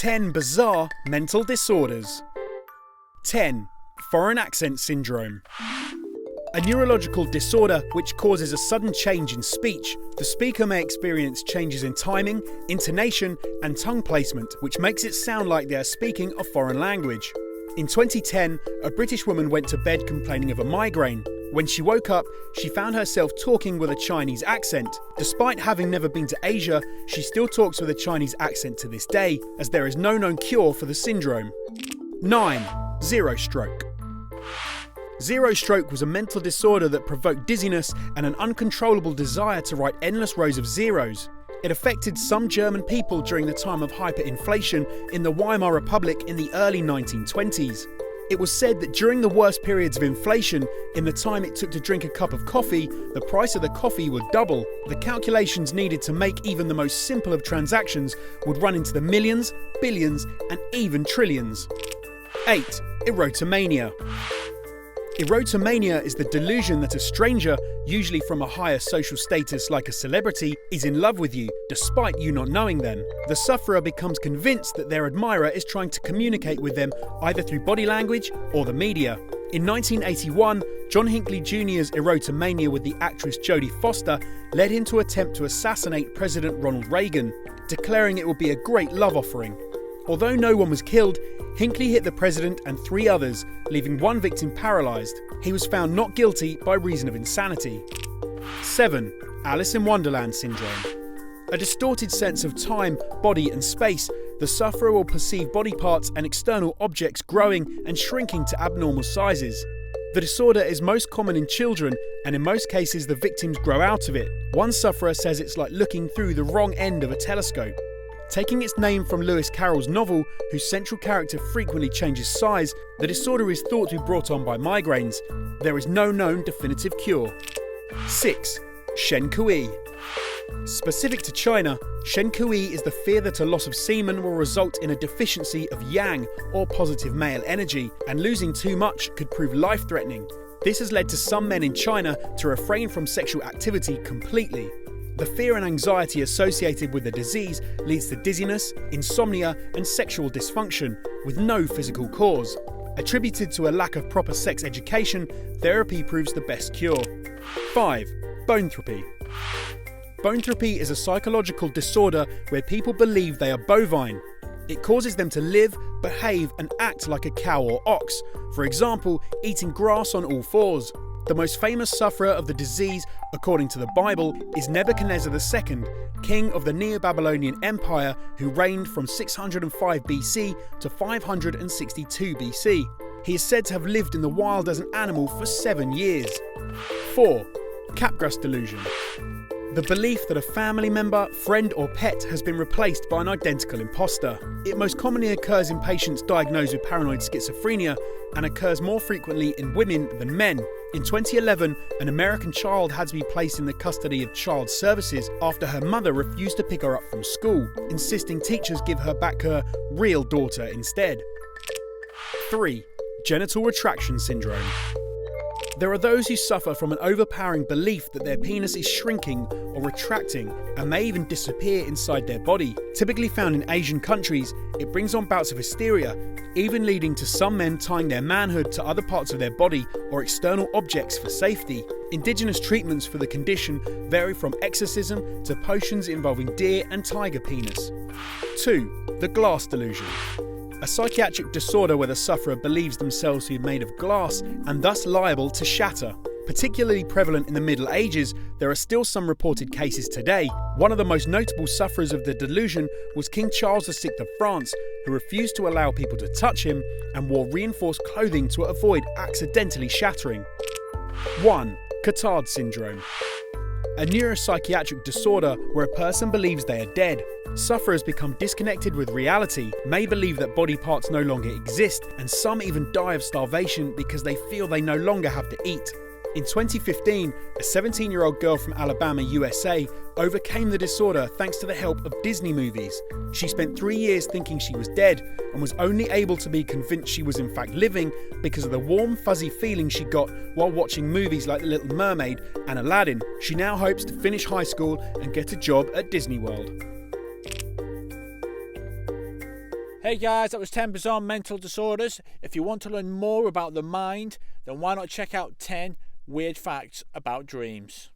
10 bizarre mental disorders. 10. Foreign accent syndrome. A neurological disorder which causes a sudden change in speech. The speaker may experience changes in timing, intonation, and tongue placement, which makes it sound like they are speaking a foreign language. In 2010, a British woman went to bed complaining of a migraine. When she woke up, she found herself talking with a Chinese accent. Despite having never been to Asia, she still talks with a Chinese accent to this day, as there is no known cure for the syndrome. 9. Zero stroke. Zero stroke was a mental disorder that provoked dizziness and an uncontrollable desire to write endless rows of zeros. It affected some German people during the time of hyperinflation in the Weimar Republic in the early 1920s. It was said that during the worst periods of inflation, in the time it took to drink a cup of coffee, the price of the coffee would double. The calculations needed to make even the most simple of transactions would run into the millions, billions, and even trillions. 8. Erotomania. Erotomania is the delusion that a stranger, usually from a higher social status like a celebrity, is in love with you, despite you not knowing them. The sufferer becomes convinced that their admirer is trying to communicate with them either through body language or the media. In 1981, John Hinckley Jr.'s erotomania with the actress Jodie Foster led him to attempt to assassinate President Ronald Reagan, declaring it would be a great love offering. Although no one was killed, Hinckley hit the president and 3 others, leaving one victim paralysed. He was found not guilty by reason of insanity. 7. Alice in Wonderland syndrome. A distorted sense of time, body and space, the sufferer will perceive body parts and external objects growing and shrinking to abnormal sizes. The disorder is most common in children, and in most cases the victims grow out of it. One sufferer says it's like looking through the wrong end of a telescope. Taking its name from Lewis Carroll's novel, whose central character frequently changes size, the disorder is thought to be brought on by migraines. There is no known definitive cure. 6. Shen Kui. Specific to China, Shen Kui is the fear that a loss of semen will result in a deficiency of yang, or positive male energy, and losing too much could prove life-threatening. This has led to some men in China to refrain from sexual activity completely. The fear and anxiety associated with the disease leads to dizziness, insomnia, and sexual dysfunction, with no physical cause. Attributed to a lack of proper sex education, therapy proves the best cure. 5. Bonethropy. Bonethropy is a psychological disorder where people believe they are bovine. It causes them to live, behave, and act like a cow or ox, for example, eating grass on all fours. The most famous sufferer of the disease, according to the Bible, is Nebuchadnezzar II, king of the Neo-Babylonian Empire, who reigned from 605 BC to 562 BC. He is said to have lived in the wild as an animal for 7 years. 4. Capgras delusion. The belief that a family member, friend or pet has been replaced by an identical imposter. It most commonly occurs in patients diagnosed with paranoid schizophrenia and occurs more frequently in women than men. In 2011, an American child had to be placed in the custody of child services after her mother refused to pick her up from school, insisting teachers give her back her real daughter instead. 3. Genital retraction syndrome. There are those who suffer from an overpowering belief that their penis is shrinking or retracting and may even disappear inside their body. Typically found in Asian countries, it brings on bouts of hysteria, even leading to some men tying their manhood to other parts of their body or external objects for safety. Indigenous treatments for the condition vary from exorcism to potions involving deer and tiger penis. 2. The glass delusion. A psychiatric disorder where the sufferer believes themselves to be made of glass and thus liable to shatter. Particularly prevalent in the Middle Ages, there are still some reported cases today. One of the most notable sufferers of the delusion was King Charles VI of France, who refused to allow people to touch him and wore reinforced clothing to avoid accidentally shattering. 1. Cotard syndrome. A neuropsychiatric disorder where a person believes they are dead. Sufferers become disconnected with reality, may believe that body parts no longer exist, and some even die of starvation because they feel they no longer have to eat. In 2015, a 17-year-old girl from Alabama, USA, overcame the disorder thanks to the help of Disney movies. She spent 3 years thinking she was dead and was only able to be convinced she was in fact living because of the warm, fuzzy feeling she got while watching movies like The Little Mermaid and Aladdin. She now hopes to finish high school and get a job at Disney World. Hey guys, that was 10 bizarre mental disorders. If you want to learn more about the mind, then why not check out 10 weird facts about dreams.